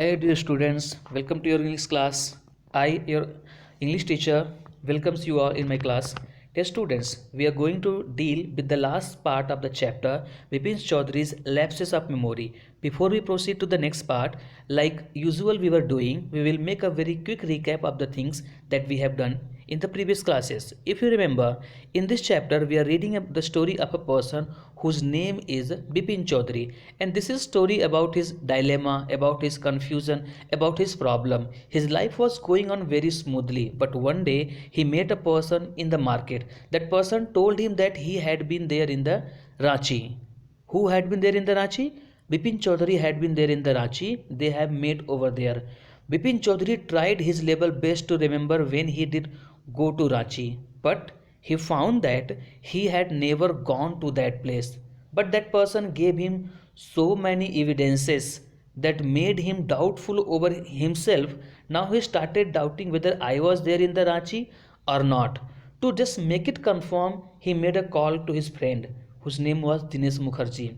Hey dear students, welcome to your English class. I, your English teacher, welcomes you all in my class. Dear students, we are going to deal with the last part of the chapter, Bepin Chaudhary'S Lapses of Memory. Before we proceed to the next part, like usual we were doing, we will make a very quick recap of the things that we have done in the previous classes. If you remember, in this chapter we are reading the story of a person whose name is Bepin Chaudhary, and this is story about his dilemma, about his confusion, about his problem. His life was going on very smoothly, but one day he met a person in the market. That person told him that he had been there in the Ranchi. Who had been there in the Ranchi? Bipin Chaudhary had been there in the Ranchi. They have met over there. Bipin Chaudhary tried his level best to remember when he did go to Ranchi, but he found that he had never gone to that place. But that person gave him so many evidences that made him doubtful over himself. Now he started doubting whether I was there in the Ranchi or not. To just make it confirm, he made a call to his friend, whose name was Dinesh Mukherjee.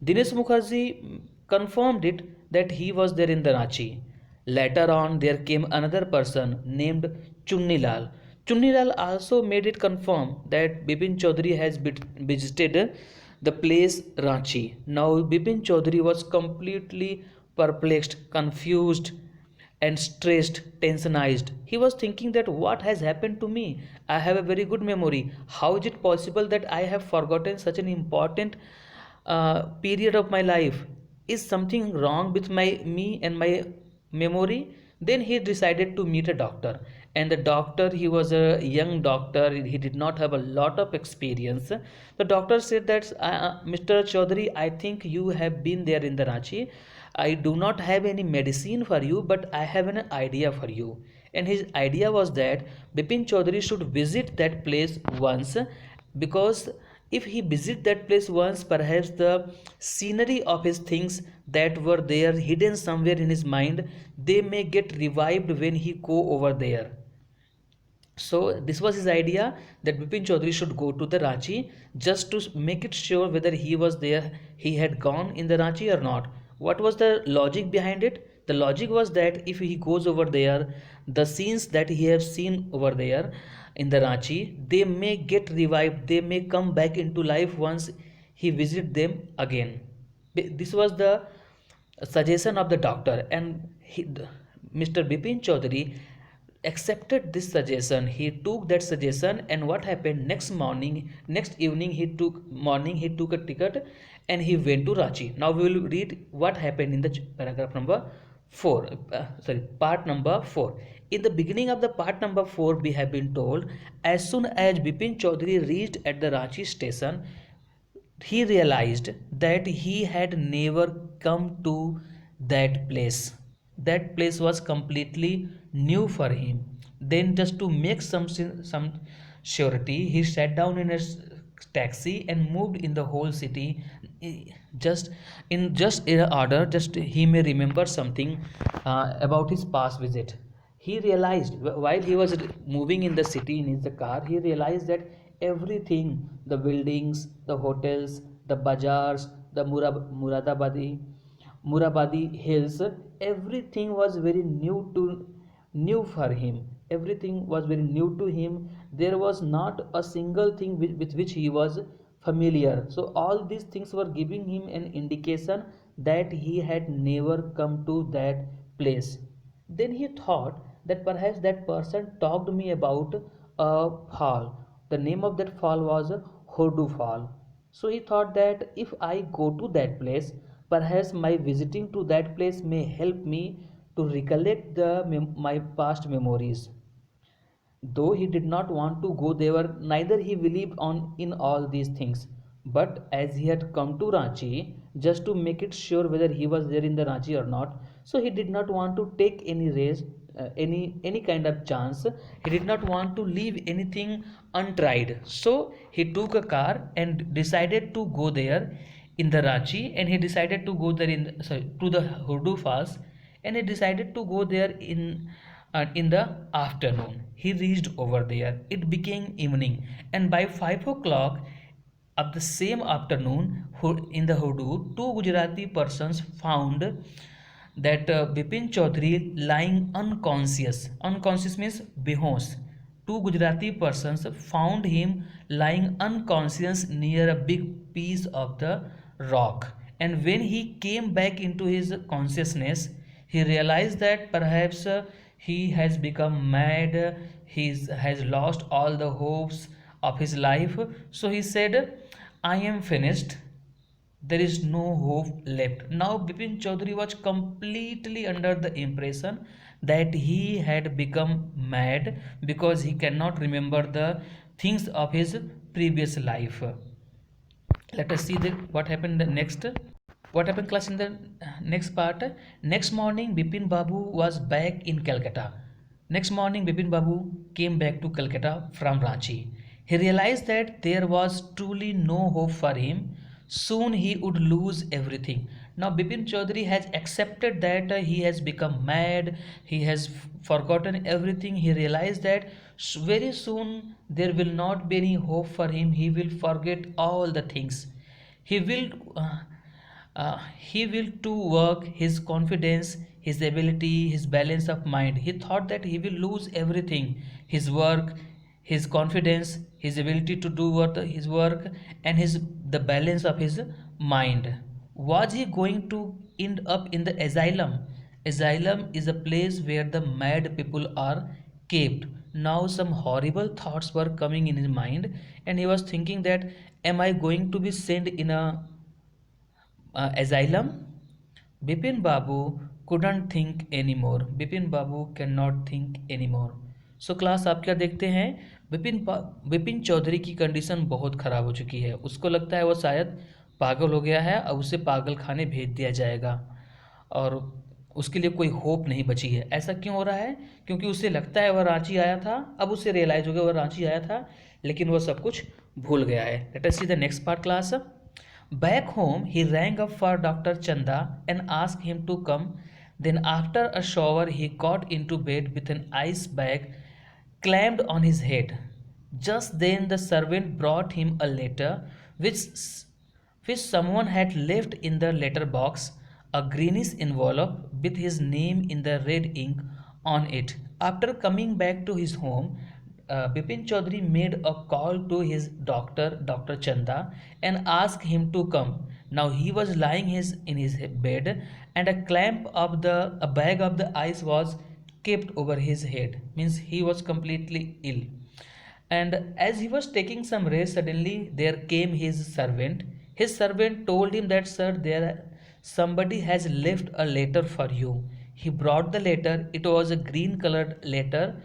Dinesh Mukherjee confirmed it that he was there in the Ranchi. Later on, there came another person named Chunnilal. Chunnilal also made it confirm that Bipin Chaudhary has visited the place Ranchi. Now, Bipin Chaudhary was completely perplexed, confused, and stressed, tensionized. He was thinking that what has happened to me? I have a very good memory. How is it possible that I have forgotten such an important period of my life? Is something wrong with me and my memory? Then he decided to meet a doctor, and the doctor, he was a young doctor, he did not have a lot of experience. The doctor said that Mr. Chaudhary, I think you have been there in the Ranchi. I do not have any medicine for you, but I have an idea for you. And his idea was that Bipin Chaudhary should visit that place once, because if he visit that place once, perhaps the scenery of his things that were there hidden somewhere in his mind, they may get revived when he go over there. So this was his idea, that Bipin Chaudhary should go to the Ranchi just to make it sure whether he was there, he had gone in the Ranchi or not. What was the logic behind it? The logic was that if he goes over there, the scenes that he has seen over there in the Ranchi, they may get revived, they may come back into life once he visit them again. This was the suggestion of the doctor, and Mr. Bipin Chaudhary accepted this suggestion. He took that suggestion, and what happened next evening, he took a ticket and he went to Ranchi. Now we will read what happened in the paragraph number 4, part number 4. In the beginning of the part number 4, we have been told, as soon as Bipin Chaudhary reached at the Ranchi station, he realized that he had never come to that place. That place was completely new for him. Then, just to make some surety, he sat down in a taxi and moved in the whole city, just in order, just he may remember something about his past visit. He realized while he was moving in the city in his car, he realized that everything, the buildings, the hotels, the bazaars, the Murabadi hills, everything was very new for him. Everything was very new to him. There was not a single thing with which he was familiar. So all these things were giving him an indication that he had never come to that place. Then he thought that perhaps that person talked me about a fall. The name of that fall was Hodu Fall. So he thought that if I go to that place, perhaps my visiting to that place may help me to recollect my past memories. Though he did not want to go there, neither he believed on in all these things. But as he had come to Ranchi, just to make it sure whether he was there in the Ranchi or not, so he did not want to take any risk, any kind of chance. He did not want to leave anything untried. So he took a car and decided to go there in the Ranchi, and he decided to go there to the Hurdu Falls, and he decided to go there in the afternoon. He reached over there. It became evening, and by 5 o'clock of the same afternoon, in the Hurdu, two Gujarati persons found that Bipin Chaudhary lying unconscious. Unconscious means behosh. Two Gujarati persons found him lying unconscious near a big piece of the rock. And when he came back into his consciousness, he realized that perhaps he has become mad, has lost all the hopes of his life. So he said, I am finished, there is no hope left. Now Bipin Chaudhary was completely under the impression that he had become mad because he cannot remember the things of his previous life. Let us see what happened next. What happened class in the next part? Next morning Bipin Babu was back in Calcutta. Next morning Bipin Babu came back to Calcutta from Ranchi. He realized that there was truly no hope for him. Soon he would lose everything. Now Bipin Chaudhary has accepted that he has become mad, he has forgotten everything. He realized that very soon there will not be any hope for him. He will forget all the things. He will he will to work his confidence, his ability, his balance of mind. He thought that he will lose everything, his work, his confidence, his ability to do his work, and the balance of his mind. Was he going to end up in the asylum? Asylum is a place where the mad people are kept. Now some horrible thoughts were coming in his mind, and he was thinking that, am I going to be sent in a asylum? Bipin Babu couldn't think anymore. Bipin Babu cannot think anymore. So class आप क्या देखते हैं, बिपिन चौधरी की condition बहुत ख़राब हो चुकी है. उसको लगता है वो शायद पागल हो गया है, अब उसे पागल खाने भेज दिया जाएगा और उसके लिए कोई होप नहीं बची है. ऐसा क्यों हो रहा है? क्योंकि उसे लगता है वह रांची आया था. अब उसे रियलाइज़ हो गया वह रांची आया था लेकिन वह सब कुछ भूल गया है. Let us see the next part class. Back home, he rang up for Dr. Chanda and asked him to come. Then, after a shower, he got into bed with an ice bag clamped on his head. Just then, the servant brought him a letter which someone had left in the letter box, a greenish envelope with his name in the red ink on it. After coming back to his home, Bipin Chaudhary made a call to his doctor, Dr. Chanda, and asked him to come. Now he was lying in his bed, and a bag of the ice was kept over his head. Means he was completely ill. And as he was taking some rest, suddenly there came his servant. His servant told him that, sir, there somebody has left a letter for you. He brought the letter. It was a green colored letter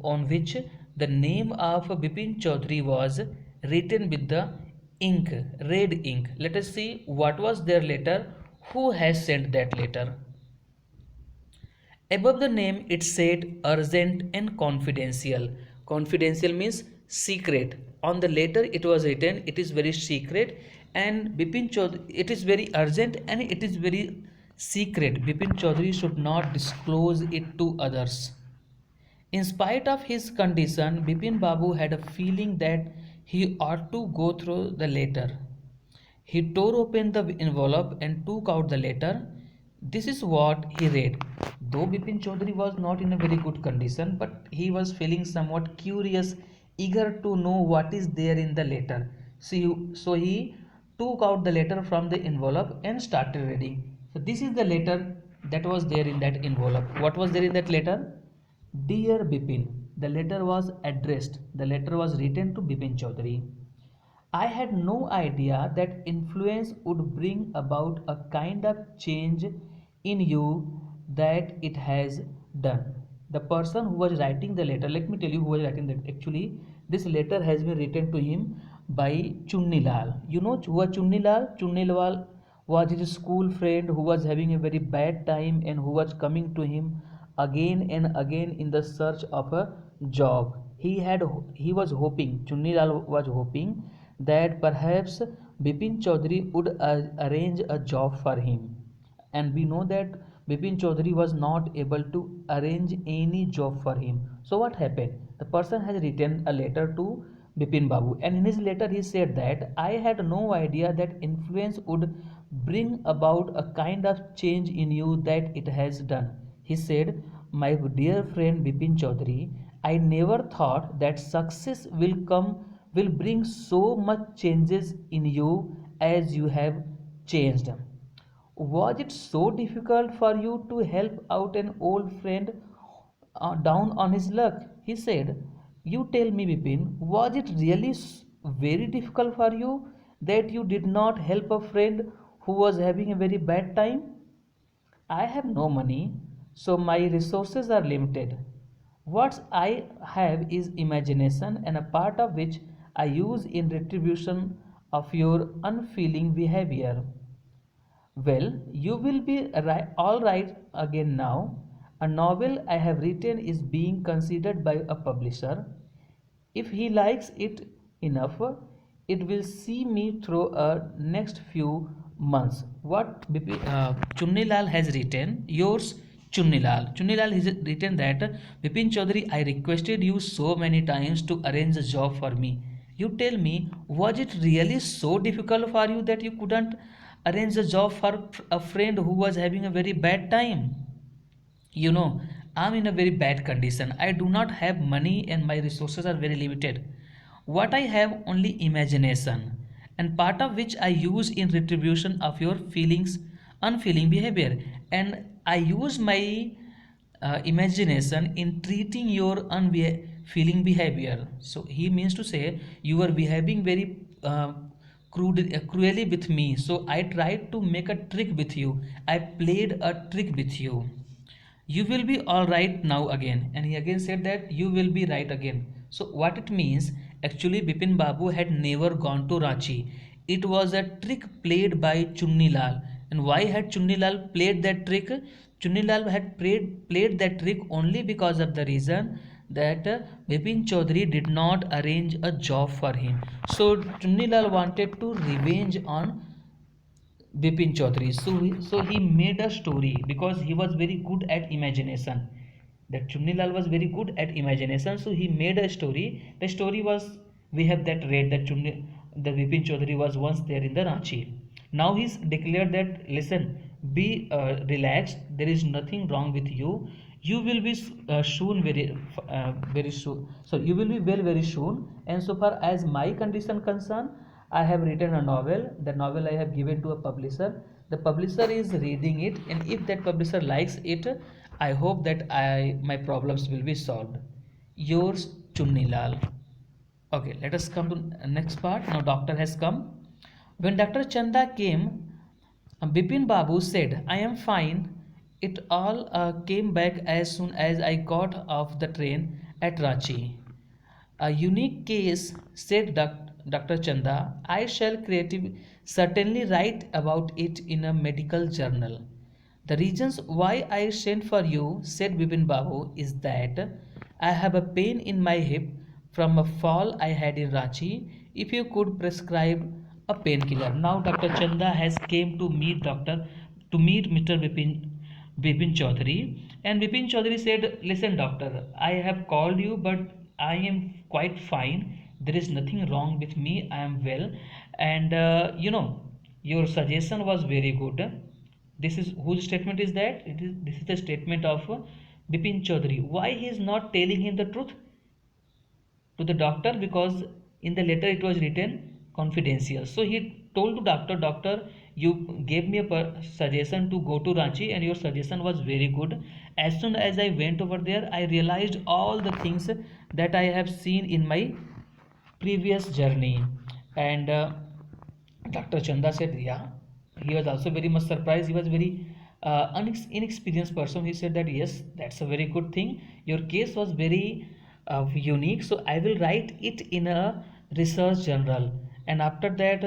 on which the name of Bipin Chaudhary was written with the ink, red ink. Let us see what was their letter. Who has sent that letter? Above the name it said urgent and confidential. Confidential means secret. On the letter it was written it is very secret, and Bipin Chaudhary, it is very urgent and it is very secret. Bipin Chaudhary should not disclose it to others. In spite of his condition, Bipin Babu had a feeling that he ought to go through the letter. He tore open the envelope and took out the letter. This is what he read. Though Bipin Chaudhary was not in a very good condition, but he was somewhat curious, eager to know what is there in the letter. So he took out the letter from the envelope and started reading. So this is the letter that was there in that envelope. What was there in that letter? Dear Bipin, the letter was addressed, the letter was written to Bipin Chaudhary. I had no idea that influence would bring about a kind of change in you that it has done. The person who was writing the letter, let me tell you who was writing that. Actually, this letter has been written to him by Chunni Lal. You know who was Chunni Lal? Chunni Lal was his school friend who was having a very bad time and who was coming to him again and again in the search of a job. He was hoping, Chunni Lal was hoping that perhaps Bipin Chaudhary would arrange a job for him. And we know that Bipin Chaudhary was not able to arrange any job for him. So what happened? The person has written a letter to Bipin Babu, and in his letter he said that I had no idea that influence would bring about a kind of change in you that it has done. He said, my dear friend Bipin Chaudhary, I never thought that success will bring so much changes in you as you have changed. Was it so difficult for you to help out an old friend down on his luck? He said, you tell me, Bipin, was it really very difficult for you that you did not help a friend who was having a very bad time? I have no money, so my resources are limited. What I have is imagination, and a part of which I use in retribution of your unfeeling behavior. Well, you will be all right again now. A novel I have written is being considered by a publisher. If he likes it enough, it will see me through a next few months. What Chunnilal has written, yours Chunnilal. Chunnilal has written that Bipin Chaudhary, I requested you so many times to arrange a job for me. You tell me, was it really so difficult for you that you couldn't arrange a job for a friend who was having a very bad time? You know, I'm in a very bad condition. I do not have money and my resources are very limited. What I have only imagination, and part of which I use in retribution of your feelings, unfeeling behavior. And I use my imagination in treating your unfeeling behavior. So he means to say you are behaving very cruelly with me. So I tried to make a trick with you. I played a trick with you. You will be all right now again. And he again said that you will be right again. So what it means, actually Bipin Babu had never gone to Ranchi. It was a trick played by Chunni Lal. And why had Chunni Lal played that trick? Chunni Lal had played that trick only because of the reason that Bipin Chaudhary did not arrange a job for him. So Chunni Lal wanted to revenge on Bipin Chaudhary. So he made a story because he was very good at imagination. That Chunnilal was very good at imagination, so he made a story. The story was, we have that read that the Bipin Chaudhary was once there in the Ranchi. Now he's declared that, listen, be relaxed. There is nothing wrong with you. You will be soon very soon. So you will be well very soon. And so far as my condition concerned, I have written a novel. The novel I have given to a publisher. The publisher is reading it, and if that publisher likes it, I hope that my problems will be solved. Yours, Chunnilal. Okay, let us come to next part. Now doctor has come. When Dr. Chanda came, Bipin Babu said, I am fine. It all came back as soon as I got off the train at Ranchi. A unique case, said Dr. Chanda. I shall certainly write about it in a medical journal. The reasons why I sent for you, said Bipin Babu, is that I have a pain in my hip from a fall I had in Ranchi. If you could prescribe a painkiller. Now Dr. Chanda has came to meet Mr. Bipin Chaudhary, and Bipin Chaudhary said, listen doctor, I have called you but I am quite fine. There is nothing wrong with me. I am well, and your suggestion was very good. This is whose statement is that? This is the statement of Bipin Chaudhary. Why he is not telling him the truth to the doctor? Because in the letter it was written confidential. So he told to doctor, you gave me a suggestion to go to Ranchi and your suggestion was very good. As soon as I went over there, I realized all the things that I have seen in my previous journey. And Dr. Chanda said, yeah. He was also very much surprised. He was very inexperienced person. He said that, yes, that's a very good thing. Your case was very unique. So I will write it in a research journal. And after that,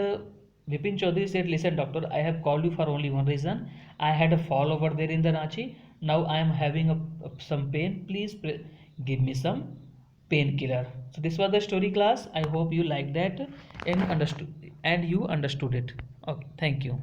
Vipin Chaudhary said, listen, doctor, I have called you for only one reason. I had a fall over there in the Ranchi. Now I am having some pain. Please give me some painkiller. So this was the story, class. I hope you liked that and understood it. Okay, thank you.